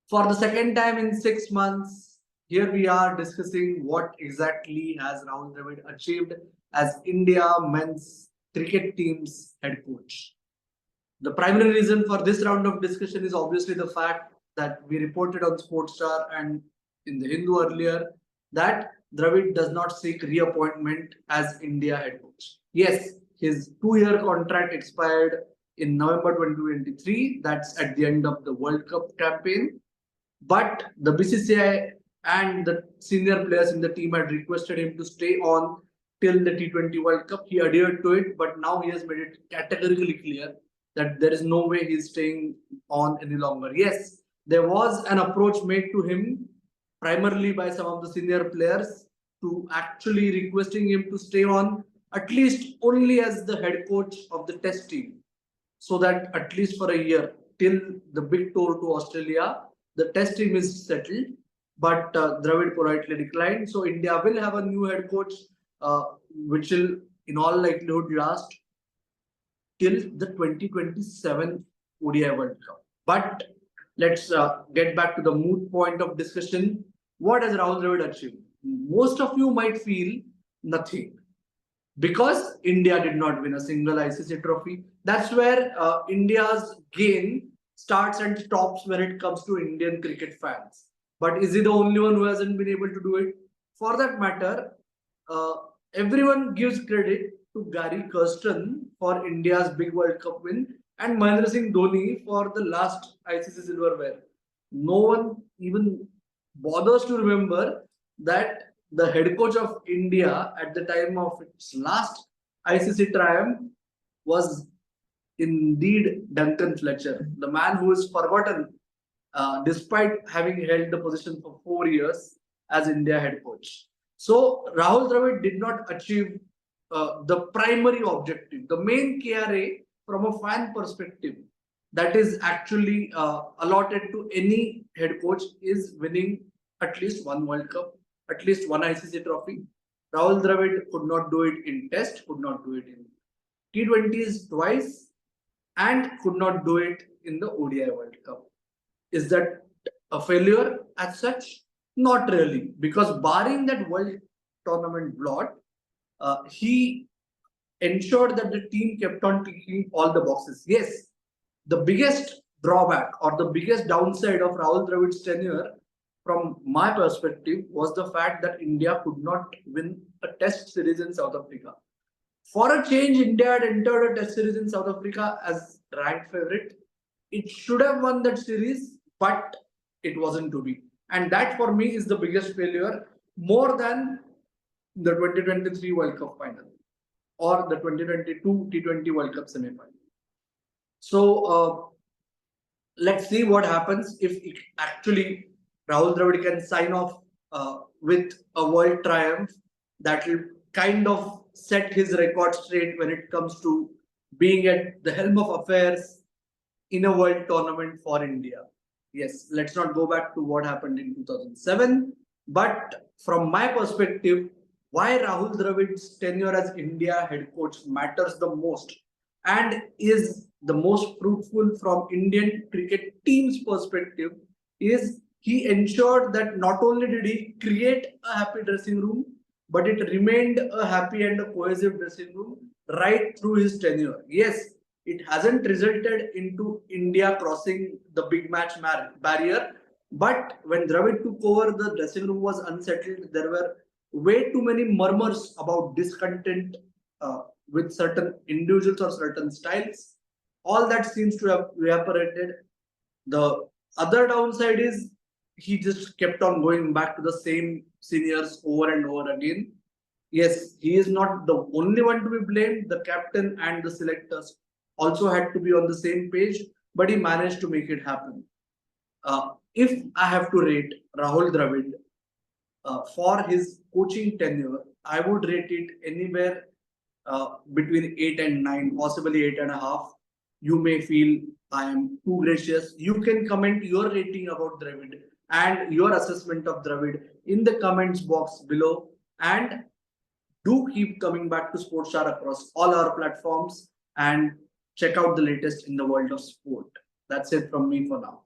For the second time in 6 months, here we are discussing what exactly has Rahul Dravid achieved as India men's cricket team's head coach. The primary reason for this round of discussion is obviously the fact that we reported on Sportstar and in the Hindu earlier that Dravid does not seek reappointment as India head coach. Yes, his 2-year contract expired in November 2023. That's at the end of the World Cup campaign. But the BCCI and the senior players in the team had requested him to stay on till the T20 World Cup. He adhered to it, but now he has made it categorically clear that there is no way he's staying on any longer. Yes, there was an approach made to him primarily by some of the senior players to actually requesting him to stay on at least only as the head coach of the test team, so that at least for a year till the big tour to Australia, the test team is settled. But Dravid politely declined. So India will have a new head coach, which will in all likelihood last till the 2027 ODI World Cup. But let's get back to the moot point of discussion. What has Rahul Dravid achieved? Most of you might feel nothing, because India did not win a single ICC trophy. That's where India's gain starts and stops when it comes to Indian cricket fans. But is he the only one who hasn't been able to do it? For that matter, everyone gives credit to Gary Kirsten for India's big World Cup win and Mahendra Singh Dhoni for the last ICC silverware. No one even bothers to remember that the head coach of India at the time of its last ICC triumph was indeed Duncan Fletcher, the man who is forgotten despite having held the position for 4 years as India head coach. So Rahul Dravid did not achieve the primary objective, the main KRA from a fan perspective that is actually allotted to any head coach is winning at least one World Cup, at least one ICC trophy. Rahul Dravid could not do it in Test, could not do it in T20s twice, and could not do it in the ODI World Cup. Is that a failure as such? Not really, because barring that World Tournament blot, he ensured that the team kept on ticking all the boxes. Yes, the biggest drawback or the biggest downside of Rahul Dravid's tenure, from my perspective, was the fact that India could not win a test series in South Africa. For a change, India had entered a test series in South Africa as ranked favorite. It should have won that series, but it wasn't to be. And that for me is the biggest failure, more than the 2023 World Cup final or the 2022 T20 World Cup semi-final. So let's see what happens if actually Rahul Dravid can sign off with a world triumph that will kind of set his record straight when it comes to being at the helm of affairs in a world tournament for India. Yes, let's not go back to what happened in 2007. But from my perspective, why Rahul Dravid's tenure as India head coach matters the most and is the most fruitful from Indian cricket team's perspective is he ensured that not only did he create a happy dressing room, but it remained a happy and a cohesive dressing room right through his tenure. Yes, it hasn't resulted into India crossing the big match barrier, but when Dravid took over, the dressing room was unsettled. There were way too many murmurs about discontent with certain individuals or certain styles. All that seems to have evaporated. The other downside is he just kept on going back to the same seniors over and over again. Yes, he is not the only one to be blamed. The captain and the selectors also had to be on the same page, but he managed to make it happen. If I have to rate Rahul Dravid for his coaching tenure, I would rate it anywhere between 8 and 9, possibly 8.5. You may feel I am too gracious. You can comment your rating about Dravid and your assessment of Dravid in the comments box below. And do keep coming back to Sportstar across all our platforms and check out the latest in the world of sport. That's it from me for now.